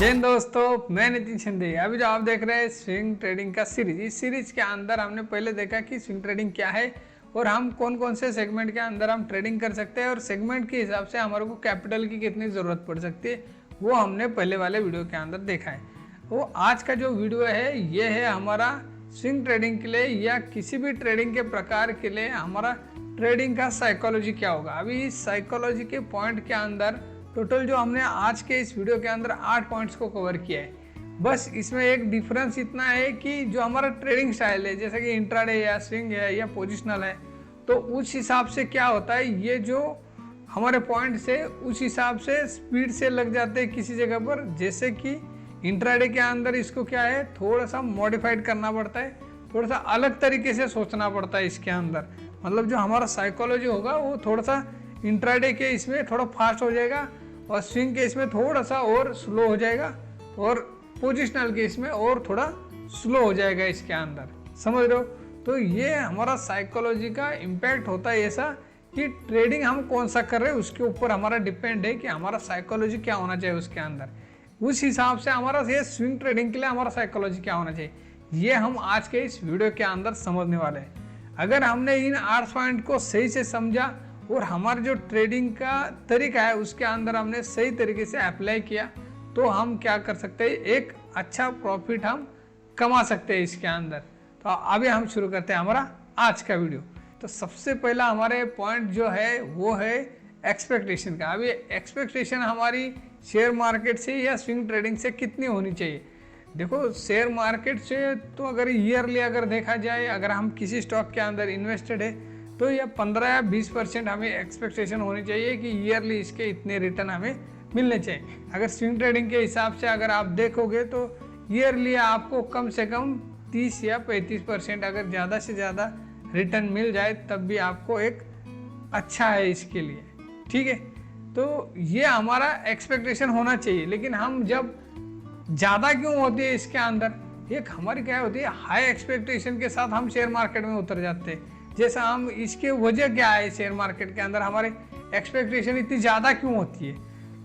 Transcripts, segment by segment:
जय हिंद दोस्तों, मैं नितिन शिंदे। अभी जो आप देख रहे हैं स्विंग ट्रेडिंग का सीरीज, इस सीरीज के अंदर हमने पहले देखा कि स्विंग ट्रेडिंग क्या है और हम कौन कौन से सेगमेंट के अंदर हम ट्रेडिंग कर सकते हैं और सेगमेंट के हिसाब से हमारे को कैपिटल की कितनी ज़रूरत पड़ सकती है, वो हमने पहले वाले वीडियो के अंदर देखा है। वो आज का जो वीडियो है ये है हमारा स्विंग ट्रेडिंग के लिए या किसी भी ट्रेडिंग के प्रकार के लिए हमारा ट्रेडिंग का साइकोलॉजी क्या होगा। अभी इस साइकोलॉजी के पॉइंट के अंदर टोटल जो हमने आज के इस वीडियो के अंदर 8 पॉइंट्स को कवर किया है। बस इसमें एक डिफरेंस इतना है कि जो हमारा ट्रेडिंग स्टाइल है, जैसे कि इंट्राडे या स्विंग है या पोजिशनल है, तो उस हिसाब से क्या होता है, ये जो हमारे पॉइंट से उस हिसाब से स्पीड से लग जाते हैं किसी जगह पर। जैसे कि इंट्राडे के अंदर इसको क्या है, थोड़ा सा मॉडिफाइड करना पड़ता है, थोड़ा सा अलग तरीके से सोचना पड़ता है इसके अंदर। मतलब जो हमारा साइकोलॉजी होगा वो थोड़ा सा इंट्राडे के इसमें थोड़ा फास्ट हो जाएगा और स्विंग के इसमें थोड़ा सा और स्लो हो जाएगा और पोजिशनल के इसमें और थोड़ा स्लो हो जाएगा इसके अंदर। समझ रहे हो? तो ये हमारा साइकोलॉजी का इम्पैक्ट होता है ऐसा कि ट्रेडिंग हम कौन सा कर रहे हैं उसके ऊपर हमारा डिपेंड है कि हमारा साइकोलॉजी क्या होना चाहिए उसके अंदर। उस हिसाब से हमारा ये स्विंग ट्रेडिंग के लिए हमारा साइकोलॉजी क्या होना चाहिए, ये हम आज के इस वीडियो के अंदर समझने वाले हैं। अगर हमने इन 8 पॉइंट को सही से समझा और हमारा जो ट्रेडिंग का तरीका है उसके अंदर हमने सही तरीके से अप्लाई किया, तो हम क्या कर सकते हैं, एक अच्छा प्रॉफिट हम कमा सकते हैं इसके अंदर। तो अभी हम शुरू करते हैं हमारा आज का वीडियो। तो सबसे पहला हमारे पॉइंट जो है वो है एक्सपेक्टेशन का। अभी एक्सपेक्टेशन हमारी शेयर मार्केट से या स्विंग ट्रेडिंग से कितनी होनी चाहिए। देखो, शेयर मार्केट से तो अगर ईयरली अगर देखा जाए, अगर हम किसी स्टॉक के अंदर इन्वेस्टेड है तो यह 15 या 20% हमें एक्सपेक्टेशन होनी चाहिए कि ईयरली इसके इतने रिटर्न हमें मिलने चाहिए। अगर स्विंग ट्रेडिंग के हिसाब से अगर आप देखोगे तो ईयरली आपको कम से कम 30 या 35% अगर ज़्यादा से ज़्यादा रिटर्न मिल जाए तब भी आपको एक अच्छा है इसके लिए। ठीक है, तो ये हमारा एक्सपेक्टेशन होना चाहिए। लेकिन हम जब ज़्यादा क्यों होती है इसके अंदर, एक हमारी क्या होती है, हाई एक्सपेक्टेशन के साथ हम शेयर मार्केट में उतर जाते हैं। जैसा हम इसके वजह क्या है, शेयर मार्केट के अंदर हमारे एक्सपेक्टेशन इतनी ज़्यादा क्यों होती है,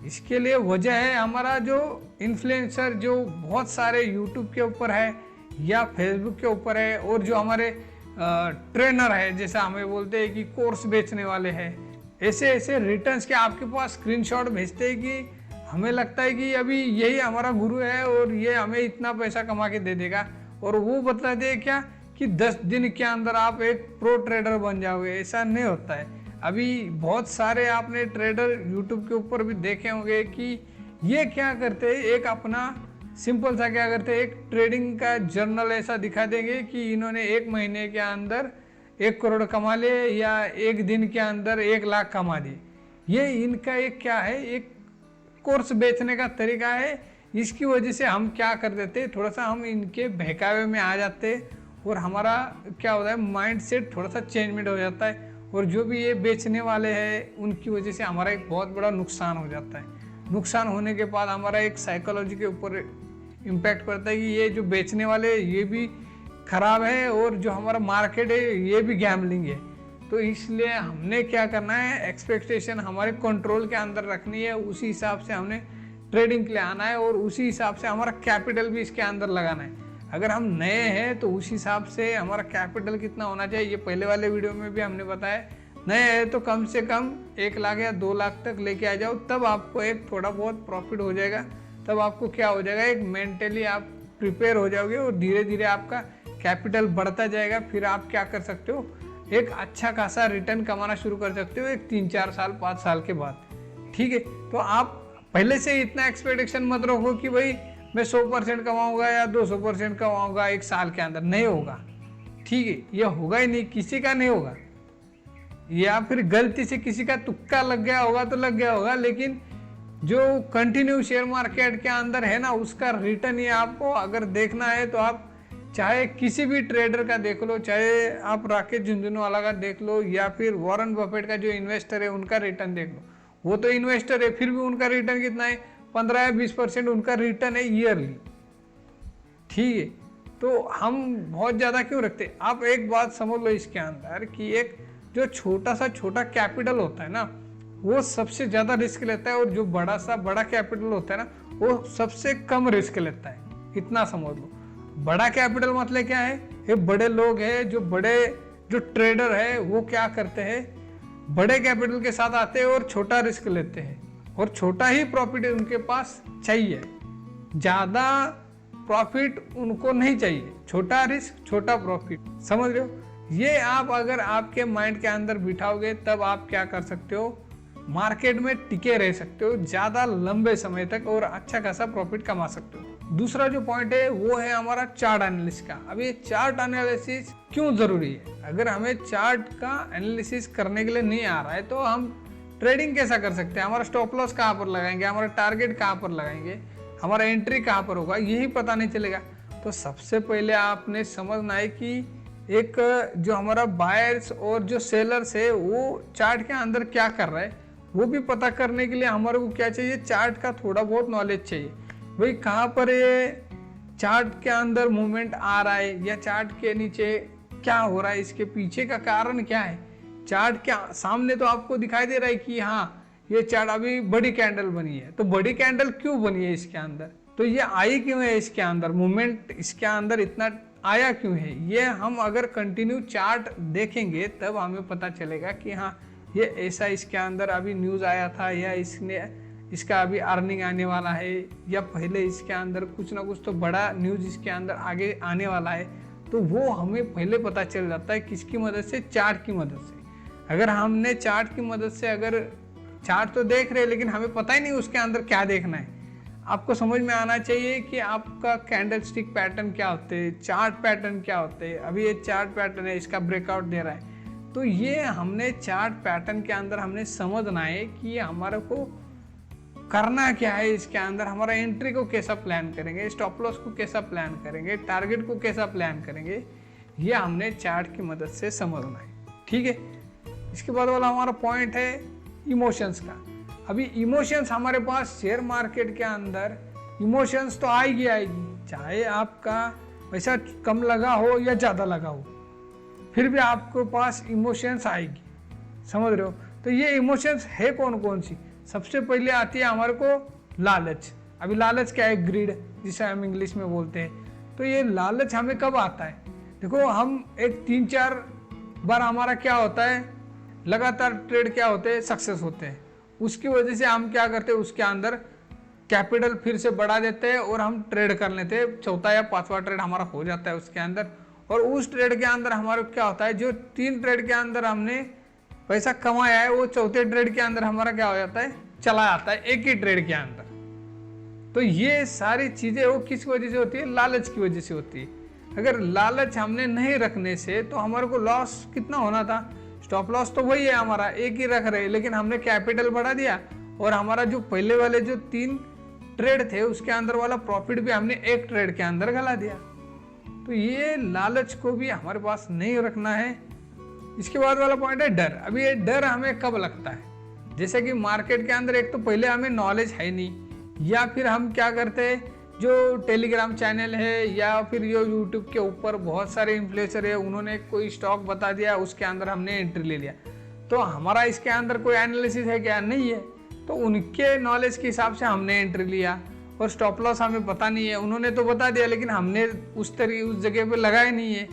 इसके लिए वजह है हमारा जो इन्फ्लुएंसर जो बहुत सारे यूट्यूब के ऊपर है या फेसबुक के ऊपर है, और जो हमारे ट्रेनर है, जैसा हमें बोलते हैं कि कोर्स बेचने वाले हैं, ऐसे ऐसे रिटर्न्स के आपके पास स्क्रीनशॉट भेजते हैं कि हमें लगता है कि अभी यही हमारा गुरु है और ये हमें इतना पैसा कमा के दे देगा, और वो बताते हैं क्या कि 10 दिन के अंदर आप एक प्रो ट्रेडर बन जाओगे। ऐसा नहीं होता है। अभी बहुत सारे आपने ट्रेडर यूट्यूब के ऊपर भी देखे होंगे कि ये क्या करते हैं, एक अपना सिंपल सा क्या करते हैं, एक ट्रेडिंग का जर्नल ऐसा दिखा देंगे कि इन्होंने 1 महीने के अंदर 1 करोड़ कमा लिए या 1 दिन के अंदर 1 लाख कमा दिए। ये इनका एक क्या है, एक कोर्स बेचने का तरीका है। इसकी वजह से हम क्या कर देते हैं, थोड़ा सा हम इनके बहकावे में आ जाते हैं और हमारा क्या होता है, माइंड सेट थोड़ा सा चेंजमेंट हो जाता है, और जो भी ये बेचने वाले हैं उनकी वजह से हमारा एक बहुत बड़ा नुकसान हो जाता है। नुकसान होने के बाद हमारा एक साइकोलॉजी के ऊपर इम्पैक्ट पड़ता है कि ये जो बेचने वाले ये भी खराब है और जो हमारा मार्केट है ये भी गैम्बलिंग है। तो इसलिए हमने क्या करना है, एक्सपेक्टेशन हमारे कंट्रोल के अंदर रखनी है, उसी हिसाब से हमने ट्रेडिंग के लिए आना है और उसी हिसाब से हमारा कैपिटल भी इसके अंदर लगाना है। अगर हम नए हैं तो उस हिसाब से हमारा कैपिटल कितना होना चाहिए, ये पहले वाले वीडियो में भी हमने बताया। नए हैं तो कम से कम 1 लाख या 2 लाख तक लेके आ जाओ, तब आपको एक थोड़ा बहुत प्रॉफिट हो जाएगा। तब आपको क्या हो जाएगा, एक मेंटली आप प्रिपेयर हो जाओगे और धीरे धीरे आपका कैपिटल बढ़ता जाएगा। फिर आप क्या कर सकते हो, एक अच्छा खासा रिटर्न कमाना शुरू कर सकते हो एक 3-4 साल 5 साल के बाद। ठीक है, तो आप पहले से इतना एक्सपेक्टेशन मत रखो कि भाई मैं 100% कमाऊंगा या 200% कमाऊंगा 1 साल के अंदर। नहीं होगा। ठीक है, ये होगा ही नहीं, किसी का नहीं होगा। या फिर गलती से किसी का तुक्का लग गया होगा तो लग गया होगा, लेकिन जो कंटिन्यू शेयर मार्केट के अंदर है ना, उसका रिटर्न ये आपको अगर देखना है तो आप चाहे किसी भी ट्रेडर का देख लो, चाहे आप राकेश झुंझुनवाला का देख लो या फिर वॉरेन बफेट का जो इन्वेस्टर है उनका रिटर्न देख लो। वो तो इन्वेस्टर है, फिर भी उनका रिटर्न कितना है, 15 या 20% उनका रिटर्न है ईयरली। ठीक है, तो हम बहुत ज़्यादा क्यों रखते। आप एक बात समझ लो इसके अंदर कि एक जो छोटा कैपिटल होता है ना, वो सबसे ज़्यादा रिस्क लेता है, और जो बड़ा कैपिटल होता है ना, वो सबसे कम रिस्क लेता है। इतना समझ लो। बड़ा कैपिटल मतलब क्या है, ये बड़े लोग हैं, जो ट्रेडर है वो क्या करते हैं, बड़े कैपिटल के साथ आते हैं और छोटा रिस्क लेते हैं, और छोटा ही प्रॉफिट उनके पास चाहिए, ज़्यादा प्रॉफिट उनको नहीं चाहिए। छोटा रिस्क छोटा प्रॉफिट, समझ रहे हो। ये आप अगर आपके माइंड के अंदर बिठाओगे तब आप क्या कर सकते हो, मार्केट में टिके रह सकते हो ज़्यादा लंबे समय तक, और अच्छा खासा प्रॉफिट कमा सकते हो। दूसरा जो पॉइंट है वो है हमारा चार्ट एनालिसिस का। अब ये चार्ट एनालिसिस क्यों ज़रूरी है? अगर हमें चार्ट का एनालिसिस करने के लिए नहीं आ रहा है तो हम ट्रेडिंग कैसा कर सकते हैं? हमारा स्टॉप लॉस कहाँ पर लगाएंगे, हमारा टारगेट कहाँ पर लगाएंगे, हमारा एंट्री कहाँ पर होगा, यही पता नहीं चलेगा। तो सबसे पहले आपने समझना है कि एक जो हमारा बायर्स और जो सेलर्स है वो चार्ट के अंदर क्या कर रहा है, वो भी पता करने के लिए हमारे को क्या चाहिए, चार्ट का थोड़ा बहुत नॉलेज चाहिए। भाई कहाँ पर ये चार्ट के अंदर मूवमेंट आ रहा है, या चार्ट के नीचे क्या हो रहा है, इसके पीछे का कारण क्या है। चार्ट के सामने तो आपको दिखाई दे रहा है कि हाँ ये चार्ट अभी बड़ी कैंडल बनी है, तो बड़ी कैंडल क्यों बनी है इसके अंदर, तो ये आई क्यों है इसके अंदर, मूवमेंट इसके अंदर इतना आया क्यों है। ये हम अगर कंटिन्यू चार्ट देखेंगे तब हमें पता चलेगा कि हाँ ये ऐसा इसके अंदर अभी न्यूज़ आया था, या इसका अभी अर्निंग आने वाला है, या पहले इसके अंदर कुछ ना कुछ तो बड़ा न्यूज़ इसके अंदर आगे आने वाला है। तो वो हमें पहले पता चल जाता है, किसकी मदद से, चार्ट की मदद से। अगर हमने चार्ट की मदद से, अगर चार्ट तो देख रहे हैं लेकिन हमें पता ही नहीं उसके अंदर क्या देखना है, आपको समझ में आना चाहिए कि आपका कैंडल स्टिक पैटर्न क्या होते हैं, चार्ट पैटर्न क्या होते हैं। अभी ये चार्ट पैटर्न है, इसका ब्रेकआउट दे रहा है, तो ये हमने चार्ट पैटर्न के अंदर हमने समझना है कि हमारे को करना क्या है इसके अंदर, हमारा एंट्री को कैसा प्लान करेंगे, स्टॉप लॉस को कैसा प्लान करेंगे, टारगेट को कैसा प्लान करेंगे, ये हमने चार्ट की मदद से समझना है। ठीक है, इसके बाद वाला हमारा पॉइंट है इमोशंस का। अभी इमोशंस हमारे पास शेयर मार्केट के अंदर इमोशंस तो आएगी, चाहे आपका पैसा कम लगा हो या ज़्यादा लगा हो, फिर भी आपके पास इमोशंस आएगी, समझ रहे हो। तो ये इमोशंस है कौन कौन सी? सबसे पहले आती है हमारे को लालच। अभी लालच क्या है, ग्रीड जिसे हम इंग्लिश में बोलते हैं। तो ये लालच हमें कब आता है? देखो हम एक 3-4 बार हमारा क्या होता है, लगातार ट्रेड क्या होते हैं, सक्सेस होते हैं, उसकी वजह से हम क्या करते हैं, उसके अंदर कैपिटल फिर से बढ़ा देते हैं और हम ट्रेड कर लेते हैं। 4था या 5वां ट्रेड हमारा हो जाता है उसके अंदर, और उस ट्रेड के अंदर हमारा क्या होता है, जो 3 ट्रेड के अंदर हमने पैसा कमाया है वो 4थे ट्रेड के अंदर हमारा क्या हो जाता है, चला जाता है एक ही ट्रेड के अंदर। तो ये सारी चीजें वो किस वजह से होती है, लालच की वजह से होती है। अगर लालच हमने नहीं रखने से तो हमारे को लॉस कितना होना था, स्टॉप लॉस तो वही है हमारा, एक ही रख रहे, लेकिन हमने कैपिटल बढ़ा दिया और हमारा जो पहले वाले जो 3 ट्रेड थे उसके अंदर वाला प्रॉफिट भी हमने एक ट्रेड के अंदर गला दिया। तो ये लालच को भी हमारे पास नहीं रखना है। इसके बाद वाला पॉइंट है डर। अभी ये डर हमें कब लगता है, जैसे कि मार्केट के अंदर एक तो पहले हमें नॉलेज है नहीं, या फिर हम क्या करते हैं, जो टेलीग्राम चैनल है या फिर जो यूट्यूब के ऊपर बहुत सारे इन्फ्लुएंसर है, उन्होंने कोई स्टॉक बता दिया, उसके अंदर हमने एंट्री ले लिया, तो हमारा इसके अंदर कोई एनालिसिस है क्या, नहीं है। तो उनके नॉलेज के हिसाब से हमने एंट्री लिया, और स्टॉप लॉस हमें पता नहीं है, उन्होंने तो बता दिया लेकिन हमने उस जगह पे लगाया नहीं है,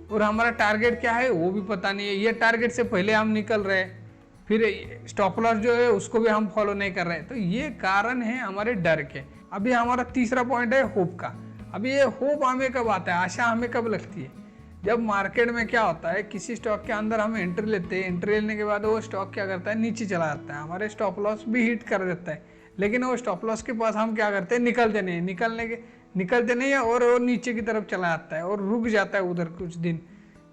और हमारा टारगेट क्या है वो भी पता नहीं है। ये टारगेट से पहले हम निकल रहे हैं, फिर स्टॉप लॉस जो है उसको भी हम फॉलो नहीं कर रहे हैं। तो ये कारण है हमारे डर के। अभी हमारा तीसरा पॉइंट है होप का। अभी ये होप हमें कब आता है, आशा हमें कब लगती है, जब मार्केट में क्या होता है, किसी स्टॉक के अंदर हम एंट्री लेते हैं, एंट्री लेने के बाद वो स्टॉक क्या करता है, नीचे चला जाता है, हमारे स्टॉप लॉस भी हिट कर देता है, लेकिन वो स्टॉप लॉस के पास हम क्या करते हैं, निकलते नहीं है, और वो नीचे की तरफ चला जाता है और रुक जाता है उधर कुछ दिन,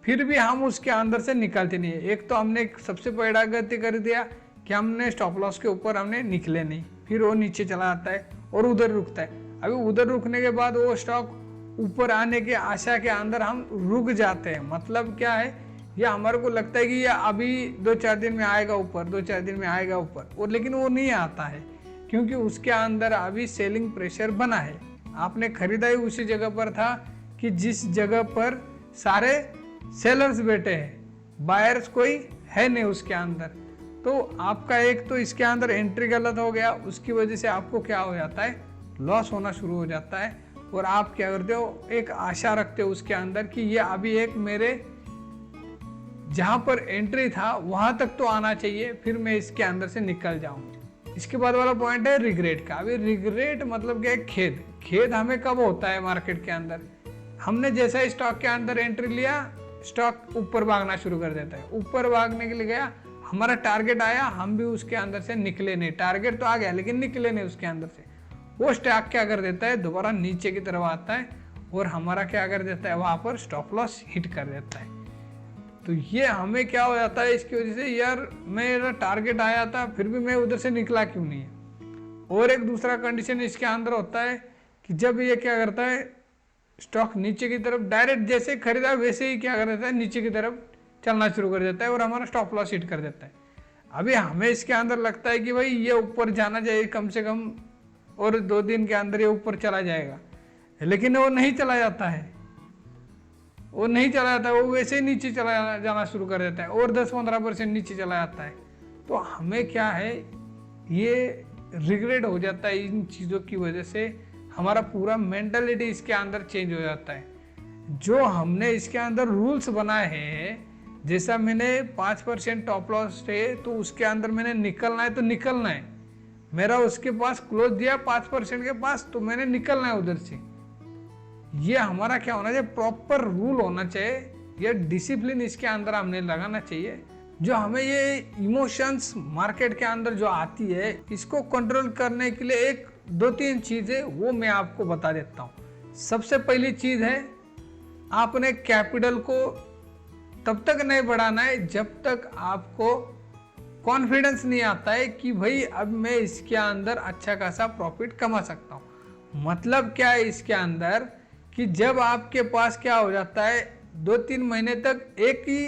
फिर भी हम उसके अंदर से निकलते नहीं है। एक तो हमने सबसे बड़ा गलती कर दिया कि हमने स्टॉप लॉस के ऊपर हमने निकले नहीं, फिर वो नीचे चला जाता है और उधर रुकता है। अभी उधर रुकने के बाद वो स्टॉक ऊपर आने की आशा के अंदर हम रुक जाते हैं। मतलब क्या है, या हमारे को लगता है कि ये अभी 2-4 दिन में आएगा ऊपर, 2-4 दिन में आएगा ऊपर, और लेकिन वो नहीं आता है, क्योंकि उसके अंदर अभी सेलिंग प्रेशर बना है। आपने खरीदा ही उसी जगह पर था कि जिस जगह पर सारे सेलर्स बैठे हैं, बायर्स कोई है नहीं उसके अंदर। तो आपका एक तो इसके अंदर एंट्री गलत हो गया, उसकी वजह से आपको क्या हो जाता है, लॉस होना शुरू हो जाता है। और आप क्या करते हो, एक आशा रखते हो उसके अंदर कि ये अभी एक मेरे जहां पर एंट्री था वहां तक तो आना चाहिए, फिर मैं इसके अंदर से निकल जाऊं। इसके बाद वाला पॉइंट है रिग्रेट का। अभी रिग्रेट मतलब क्या है, खेद। खेद हमें कब होता है मार्केट के अंदर, हमने जैसा स्टॉक के अंदर एंट्री लिया, स्टॉक ऊपर भागना शुरू कर देता है, ऊपर भागने के लिए गया, हमारा टारगेट आया, हम भी उसके अंदर से निकले नहीं, टारगेट तो आ गया लेकिन निकले नहीं उसके अंदर से। वो स्टॉक क्या कर देता है, दोबारा नीचे की तरफ आता है और हमारा क्या कर देता है, वहां पर स्टॉप लॉस हिट कर देता है। तो ये हमें क्या हो जाता है, इसकी वजह से यार मेरा टारगेट आया था फिर भी मैं उधर से निकला क्यों नहीं है। और एक दूसरा कंडीशन इसके अंदर होता है कि जब ये क्या करता है, स्टॉक नीचे की तरफ डायरेक्ट जैसे खरीदा वैसे ही क्या कर देता है, नीचे की तरफ चलना शुरू कर देता है और हमारा स्टॉप लॉस हिट कर देता है। अभी हमें इसके अंदर लगता है कि भाई ये ऊपर जाना चाहिए कम से कम, और 2 दिन के अंदर ये ऊपर चला जाएगा, लेकिन वो नहीं चला जाता है, वो नहीं चला जाता है, वो वैसे ही नीचे चला जाना शुरू कर देता है और 10-15% नीचे चला जाता है। तो हमें क्या है, ये रिग्रेट हो जाता है इन चीज़ों की वजह से, हमारा पूरा मेंटालिटी इसके अंदर चेंज हो जाता है। जो हमने इसके अंदर रूल्स बनाए हैं, जैसा मैंने 5% टॉप लॉस है तो उसके अंदर मैंने निकलना है तो निकलना है, मेरा उसके पास क्लोज दिया 5% के पास तो मैंने निकलना है उधर से। ये हमारा क्या होना चाहिए, प्रॉपर रूल होना चाहिए, ये डिसिप्लिन इसके अंदर हमने लगाना चाहिए। जो हमें ये इमोशंस मार्केट के अंदर जो आती है, इसको कंट्रोल करने के लिए एक 2-3 चीजें वो मैं आपको बता देता हूँ। सबसे पहली चीज है, आपने कैपिटल को तब तक नहीं बढ़ाना है जब तक आपको कॉन्फिडेंस नहीं आता है कि भाई अब मैं इसके अंदर अच्छा खासा प्रॉफिट कमा सकता हूँ। मतलब क्या है इसके अंदर, कि जब आपके पास क्या हो जाता है, 2-3 महीने तक एक ही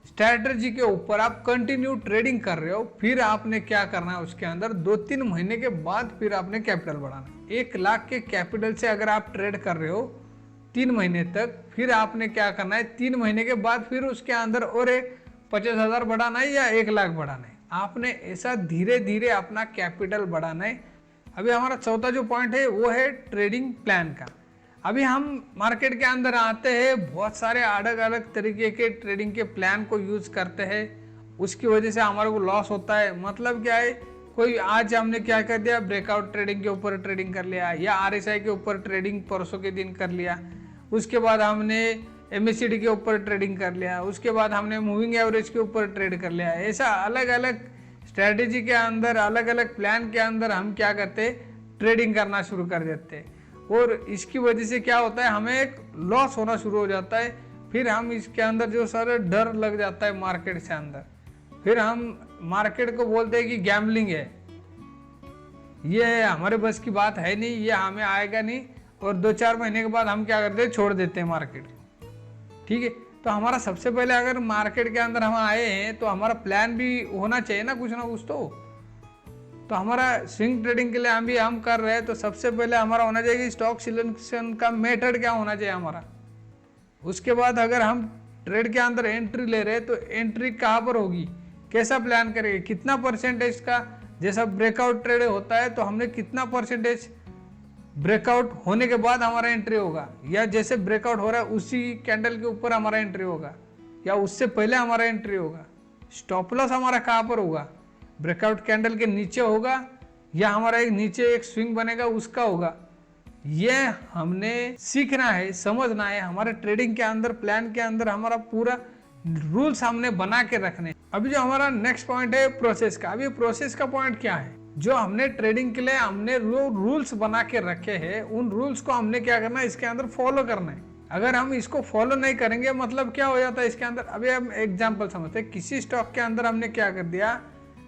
स्ट्रैटेजी के ऊपर आप कंटिन्यू ट्रेडिंग कर रहे हो, फिर आपने क्या करना है उसके अंदर 2-3 महीने के बाद फिर आपने कैपिटल बढ़ाना है। 1 लाख के कैपिटल से अगर आप ट्रेड कर रहे हो 3 महीने तक, फिर आपने क्या करना है, 3 महीने के बाद फिर उसके अंदर और एक 50,000 बढ़ाना है या 1 लाख बढ़ाना है। आपने ऐसा धीरे धीरे अपना कैपिटल बढ़ाना है। अभी हमारा चौथा जो पॉइंट है वो है ट्रेडिंग प्लान का। अभी हम मार्केट के अंदर आते हैं, बहुत सारे अलग अलग तरीके के ट्रेडिंग के प्लान को यूज करते हैं, उसकी वजह से हमारे को लॉस होता है। मतलब क्या है, कोई आज हमने क्या कर दिया, ब्रेकआउट ट्रेडिंग के ऊपर ट्रेडिंग कर लिया, या RSI के ऊपर ट्रेडिंग परसों के दिन कर लिया, उसके बाद हमने MACD के ऊपर ट्रेडिंग कर लिया, उसके बाद हमने मूविंग एवरेज के ऊपर ट्रेड कर लिया। ऐसा अलग अलग स्ट्रेटेजी के अंदर, अलग अलग प्लान के अंदर हम क्या करते, ट्रेडिंग करना शुरू कर देते, और इसकी वजह से क्या होता है, हमें एक लॉस होना शुरू हो जाता है। फिर हम इसके अंदर जो सारे डर लग जाता है मार्केट से अंदर, फिर हम मार्केट को बोलते हैं कि गैम्बलिंग है, ये हमारे बस की बात है नहीं, ये हमें आएगा नहीं, और 2-4 महीने के बाद हम क्या करते हैं, छोड़ देते हैं मार्केट। ठीक है, तो हमारा सबसे पहले अगर मार्केट के अंदर हम आए हैं तो हमारा प्लान भी होना चाहिए ना कुछ तो हमारा स्विंग ट्रेडिंग के लिए हम कर रहे हैं, तो सबसे पहले हमारा होना चाहिए कि स्टॉक सिलेक्शन का मेथड क्या होना चाहिए हमारा। उसके बाद अगर हम ट्रेड के अंदर एंट्री ले रहे हैं तो एंट्री कहाँ पर होगी, कैसा प्लान करेंगे, कितना परसेंटेज का, जैसा ब्रेकआउट ट्रेड होता है तो हमने कितना परसेंटेज ब्रेकआउट होने के बाद हमारा एंट्री होगा, या जैसे ब्रेकआउट हो रहा है उसी कैंडल के ऊपर हमारा एंट्री होगा, या उससे पहले हमारा एंट्री होगा। स्टॉप लॉस हमारा कहाँ पर होगा, ब्रेकआउट कैंडल के नीचे होगा, या हमारा एक नीचे एक स्विंग बनेगा उसका होगा। ये हमने सीखना है, समझना है। हमारे ट्रेडिंग के अंदर, प्लान के अंदर हमारा पूरा रूल्स हमने बना के रखने। अभी जो हमारा नेक्स्ट पॉइंट है प्रोसेस का। अभी प्रोसेस का पॉइंट क्या है, जो हमने ट्रेडिंग के लिए हमने रूल्स बना के रखे हैं, उन रूल्स को हमने क्या करना है, इसके अंदर फॉलो करना है। अगर हम इसको फॉलो नहीं करेंगे, मतलब क्या हो जाता है इसके अंदर, अभी हम एग्जांपल समझते हैं, किसी स्टॉक के अंदर हमने क्या कर दिया,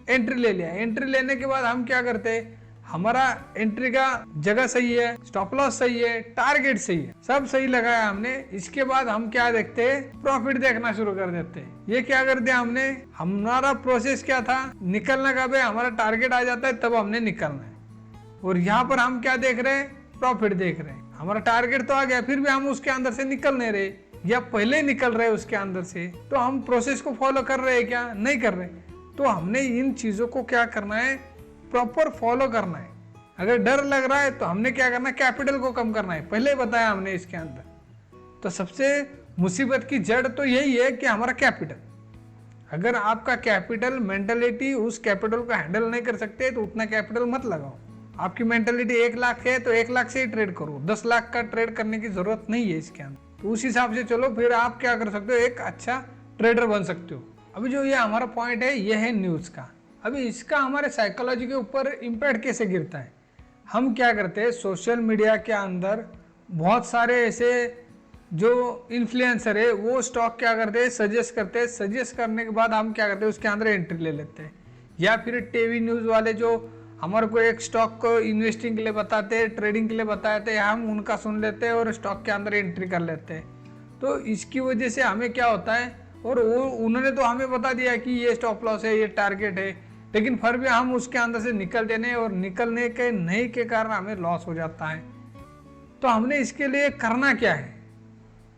एंट्री ले लिया। एंट्री लेने के बाद हम क्या करते हैं, हमारा एंट्री का जगह सही है, स्टॉप लॉस सही है, टारगेट सही है, सब सही लगाया हमने। इसके बाद हम क्या देखते हैं, प्रॉफिट देखना शुरू कर देते हैं। ये क्या कर दिया हमने, हमारा प्रोसेस क्या था, निकलने का, भाई हमारा टारगेट आ जाता है तब हमने निकलना है, और यहाँ पर हम क्या देख रहे हैं, प्रॉफिट देख रहे हैं। हमारा टारगेट तो आ गया, फिर भी हम उसके अंदर से निकल नहीं रहे, या पहले निकल रहे उसके अंदर से, तो हम प्रोसेस को फॉलो कर रहे हैं क्या, नहीं कर रहे। तो तो हमने इन चीज़ों को क्या करना है, प्रॉपर फॉलो करना है। अगर डर लग रहा है तो हमने क्या करना है, कैपिटल को कम करना है, पहले बताया हमने इसके अंदर। तो सबसे मुसीबत की जड़ तो यही है कि हमारा कैपिटल, अगर आपका कैपिटल मेंटलिटी उस कैपिटल को हैंडल नहीं कर सकते तो उतना कैपिटल मत लगाओ। आपकी मेंटलिटी 1 लाख है तो 1 लाख से ही ट्रेड करो, 10 लाख का ट्रेड करने की जरूरत नहीं है इसके अंदर। तो उस हिसाब से चलो, फिर आप क्या कर सकते हो, एक अच्छा ट्रेडर बन सकते हो। अभी जो ये हमारा पॉइंट है ये है न्यूज़ का। अभी इसका हमारे साइकोलॉजी के ऊपर इम्पैक्ट कैसे गिरता है। हम क्या करते हैं, सोशल मीडिया के अंदर बहुत सारे ऐसे जो इन्फ्लुएंसर है वो स्टॉक क्या करते हैं, सजेस्ट करते हैं। सजेस्ट करने के बाद हम क्या करते हैं, उसके अंदर एंट्री ले लेते हैं। या फिर टीवी न्यूज़ वाले जो हमारे को एक स्टॉक को इन्वेस्टिंग के लिए बताते हैं, ट्रेडिंग के लिए बताते हैं, हम उनका सुन लेते हैं और स्टॉक के अंदर एंट्री कर लेते हैं। तो इसकी वजह से हमें क्या होता है, और वो उन्होंने तो हमें बता दिया कि ये स्टॉप लॉस है, ये टारगेट है, लेकिन फिर भी हम उसके अंदर से निकलते नहीं, और निकलने के नहीं के कारण हमें लॉस हो जाता है। तो हमने इसके लिए करना क्या है,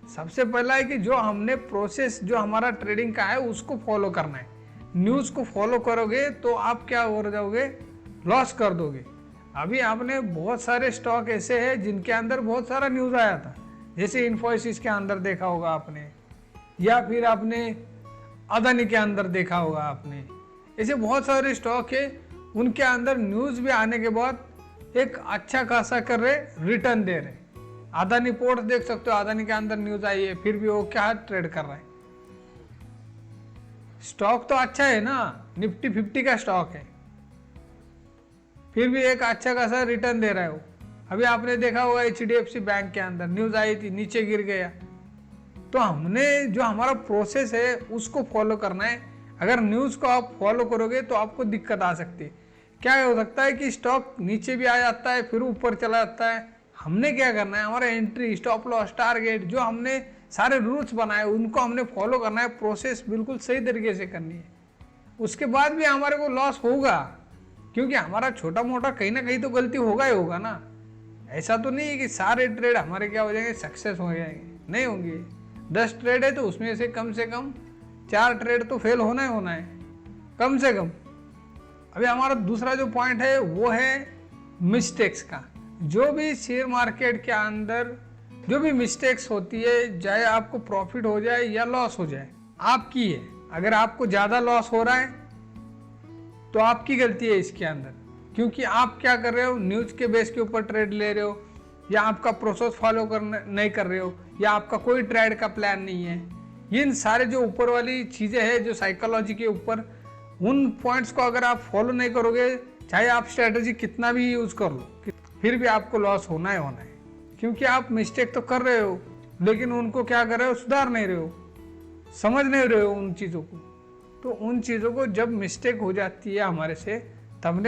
सबसे पहला है कि जो हमने प्रोसेस जो हमारा ट्रेडिंग का है उसको फॉलो करना है। न्यूज़ को फॉलो करोगे तो आप क्या हो जाओगे, लॉस कर दोगे। अभी आपने बहुत सारे स्टॉक ऐसे हैं जिनके अंदर बहुत सारा न्यूज़ आया था, जैसे इन्फोसिस के अंदर देखा होगा आपने, या फिर आपने अदानी के अंदर देखा होगा आपने। ऐसे बहुत सारे स्टॉक है उनके अंदर न्यूज़ भी आने के बाद एक अच्छा खासा कर रहे, रिटर्न दे रहे। अदानी पोर्ट देख सकते हो, अदानी के अंदर न्यूज़ आई है, फिर भी वो क्या ट्रेड कर रहा है। स्टॉक तो अच्छा है ना, निफ्टी 50 का स्टॉक है, फिर भी एक अच्छा खासा रिटर्न दे रहा है वो। अभी आपने देखा होगा HDFC बैंक के अंदर न्यूज़ आई थी, नीचे गिर गया। तो हमने जो हमारा प्रोसेस है उसको फॉलो करना है। अगर न्यूज़ को आप फॉलो करोगे तो आपको दिक्कत आ सकती है। क्या हो सकता है कि स्टॉक नीचे भी आ जाता है, फिर ऊपर चला जाता है। हमने क्या करना है, हमारा एंट्री, स्टॉप लॉस, टारगेट, जो हमने सारे रूल्स बनाए उनको हमने फॉलो करना है। प्रोसेस बिल्कुल सही तरीके से करनी है। उसके बाद भी हमारे को लॉस होगा, क्योंकि हमारा छोटा मोटा कहीं ना कहीं तो गलती होगा ही होगा ना। ऐसा तो नहीं है कि सारे ट्रेड हमारे क्या हो जाएंगे, सक्सेस हो जाएंगे, नहीं होंगे। 10 ट्रेड है तो उसमें से कम 4 ट्रेड तो फेल होना ही होना है, कम से कम। अभी हमारा दूसरा जो पॉइंट है वो है मिस्टेक्स का। जो भी शेयर मार्केट के अंदर जो भी मिस्टेक्स होती है, चाहे आपको प्रॉफिट हो जाए या लॉस हो जाए, आपकी है। अगर आपको ज़्यादा लॉस हो रहा है तो आपकी गलती है इसके अंदर, क्योंकि आप क्या कर रहे हो, न्यूज़ के बेस के ऊपर ट्रेड ले रहे हो, या आपका प्रोसेस फॉलो नहीं कर रहे हो, या आपका कोई ट्रेड का प्लान नहीं है। इन सारे जो ऊपर वाली चीज़ें हैं जो साइकोलॉजी के ऊपर, उन पॉइंट्स को अगर आप फॉलो नहीं करोगे, चाहे आप स्ट्रेटजी कितना भी यूज़ कर लो, फिर भी आपको लॉस होना ही होना है। क्योंकि आप मिस्टेक तो कर रहे हो, लेकिन उनको क्या कर रहे हो, सुधार नहीं रहे हो, समझ नहीं रहे हो उन चीज़ों को। तो उन चीज़ों को जब मिस्टेक हो जाती है हमारे से, तब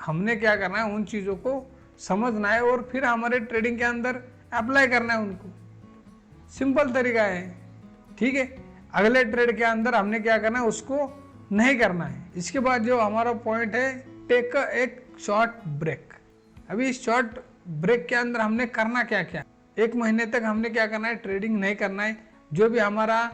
हमने क्या करना है, उन चीज़ों को समझना है और फिर हमारे ट्रेडिंग के अंदर अप्लाई करना है उनको। सिंपल तरीका है, ठीक है। अगले ट्रेड के अंदर हमने क्या करना है, उसको नहीं करना है। इसके बाद जो हमारा पॉइंट है, टेक एक शॉर्ट ब्रेक। अभी इस शॉर्ट ब्रेक के अंदर हमने करना क्या क्या, 1 महीने तक हमने क्या करना है, ट्रेडिंग नहीं करना है। जो भी हमारा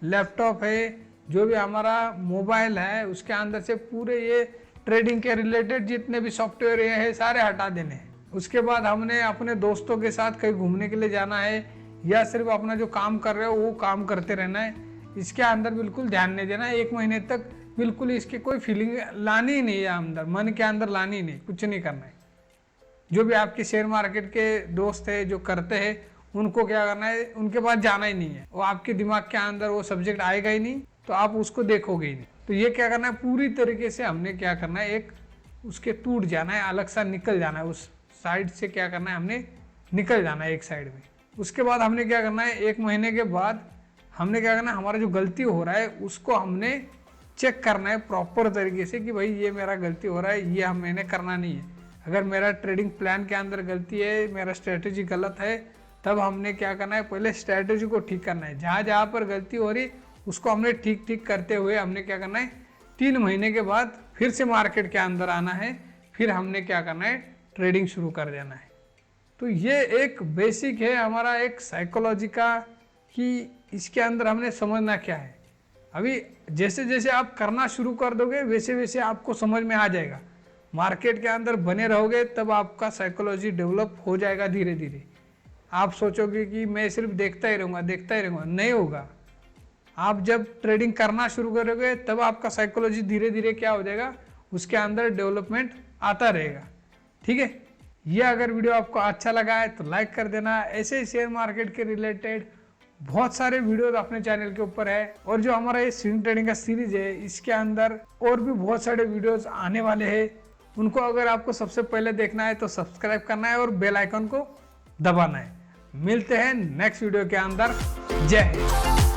लैपटॉप है, जो भी हमारा मोबाइल है, उसके अंदर से पूरे ये ट्रेडिंग के रिलेटेड जितने भी सॉफ्टवेयर है सारे हटा देने हैं। उसके बाद हमने अपने दोस्तों के साथ कहीं घूमने के लिए जाना है, या सिर्फ अपना जो काम कर रहे हो वो काम करते रहना है। इसके अंदर बिल्कुल ध्यान नहीं देना है 1 महीने तक, बिल्कुल इसकी कोई फीलिंग लानी ही नहीं है अंदर, मन के अंदर लानी ही नहीं, कुछ नहीं करना है। जो भी आपके शेयर मार्केट के दोस्त है जो करते हैं, उनको क्या करना है, उनके पास जाना ही नहीं है। वो आपके दिमाग के अंदर वो सब्जेक्ट आएगा ही नहीं, तो आप उसको देखोगे ही नहीं। तो ये क्या करना है, पूरी तरीके से हमने क्या करना है, एक उसके टूट जाना है, अलग सा निकल जाना है, उस साइड से क्या करना है, हमने निकल जाना है एक साइड में। उसके बाद हमने क्या करना है, 1 महीने के बाद हमने क्या करना है, हमारा जो गलती हो रहा है उसको हमने चेक करना है प्रॉपर तरीके से कि भाई ये मेरा गलती हो रहा है, ये मैंने करना नहीं है। अगर मेरा ट्रेडिंग प्लान के अंदर गलती है, मेरा स्ट्रेटेजी गलत है, तब हमने क्या करना है, पहले स्ट्रेटेजी को ठीक करना है। जहाँ जहाँ पर गलती हो रही उसको हमने ठीक करते हुए हमने क्या करना है, 3 महीने के बाद फिर से मार्केट के अंदर आना है, फिर हमने क्या करना है, ट्रेडिंग शुरू कर देना है। तो ये एक बेसिक है हमारा एक साइकोलॉजी का, कि इसके अंदर हमने समझना क्या है। अभी जैसे जैसे आप करना शुरू कर दोगे वैसे वैसे आपको समझ में आ जाएगा। मार्केट के अंदर बने रहोगे तब आपका साइकोलॉजी डेवलप हो जाएगा धीरे धीरे। आप सोचोगे कि मैं सिर्फ देखता ही रहूँगा, नहीं होगा। आप जब ट्रेडिंग करना शुरू करोगे तब आपका साइकोलॉजी धीरे धीरे क्या हो जाएगा, उसके अंदर डेवलपमेंट आता रहेगा। ठीक है, ये अगर वीडियो आपको अच्छा लगा है तो लाइक कर देना। ऐसे शेयर मार्केट के रिलेटेड बहुत सारे वीडियोस अपने चैनल के ऊपर है, और जो हमारा ये स्विंग ट्रेडिंग का सीरीज है इसके अंदर और भी बहुत सारे वीडियोस आने वाले हैं। उनको अगर आपको सबसे पहले देखना है तो सब्सक्राइब करना है और बेल आइकन को दबाना है। मिलते हैं नेक्स्ट वीडियो के अंदर। जय हिंद।